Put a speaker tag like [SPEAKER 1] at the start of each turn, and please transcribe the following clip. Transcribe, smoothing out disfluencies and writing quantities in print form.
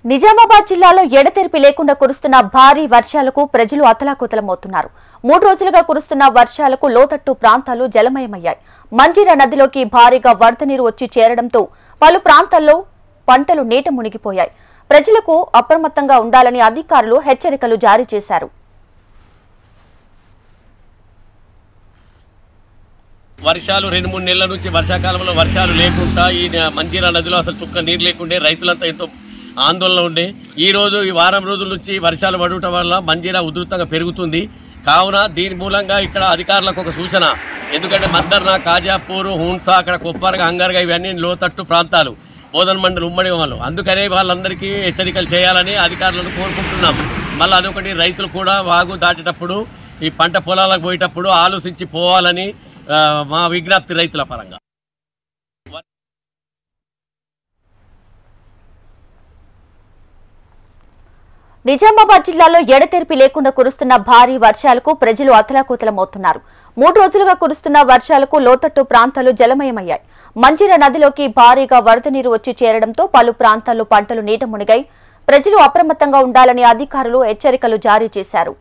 [SPEAKER 1] నిజామాబాద్ జిల్లాలో ఎడతెరిపి లేకుండా కురుస్తున్న భారీ వర్షాలకు ప్రజలు అతలాకుతలమవుతున్నారు. 3 రోజులుగా కురుస్తున్న వర్షాలకు లోతట్టు ప్రాంతాలు జలమయమయ్యాయి. మంజీరా నదిలోకి భారీగా వరద నీరు వచ్చి చేరడంతో పలు ప్రాంతాల్లో పంటలు నీట మునిగిపోయాయి. ప్రజలకు అప్రమత్తంగా ఉండాలని అధికారులు హెచ్చరికలు జారీ చేశారు.
[SPEAKER 2] వర్షాలు 2-3 నెలల నుంచి వర్షాకాలంలో వర్షాలు లేకుండా ఈ మంజీరా నదిలో అసలు చుక్క నీరు లేకుండే రైతులంతా ఎంతో ఆందోళన ఉండే. ఈ వారం రోజుల నుంచి వర్షాలు పడటం వల్ల మంజీరా ఉధృతంగా పెరుగుతుంది. కావున దీని మూలంగా ఇక్కడ అధికారులకు ఒక సూచన, ఎందుకంటే మద్దర్న, కాజాపూర్, హూన్సా, అక్కడ కొప్పారగా, హంగర్గా ఇవన్నీ లోతట్టు ప్రాంతాలు, బోధన్ మండలి ఉమ్మడి వాళ్ళు. అందుకనే వాళ్ళందరికీ హెచ్చరికలు చేయాలని అధికారులను కోరుకుంటున్నాం. మళ్ళీ అదొకటి, రైతులు కూడా వాగు దాటేటప్పుడు ఈ పంట పొలాలకు పోయేటప్పుడు ఆలోచించి పోవాలని మా విజ్ఞప్తి రైతుల పరంగా.
[SPEAKER 1] నిజామాబాద్ జిల్లాలో ఎడతెరిపి లేకుండా కురుస్తున్న భారీ వర్షాలకు ప్రజలు అతలాకుతలమవుతున్నారు. 3 రోజులుగా కురుస్తున్న వర్షాలకు లోతట్టు ప్రాంతాలు జలమయమయ్యాయి. మంజీరా నదిలోకి భారీగా వరద నీరు వచ్చి చేరడంతో పలు ప్రాంతాల్లో పంటలు నీట మునిగాయి. ప్రజలు అప్రమత్తంగా ఉండాలని అధికారులు హెచ్చరికలు జారీ చేశారు.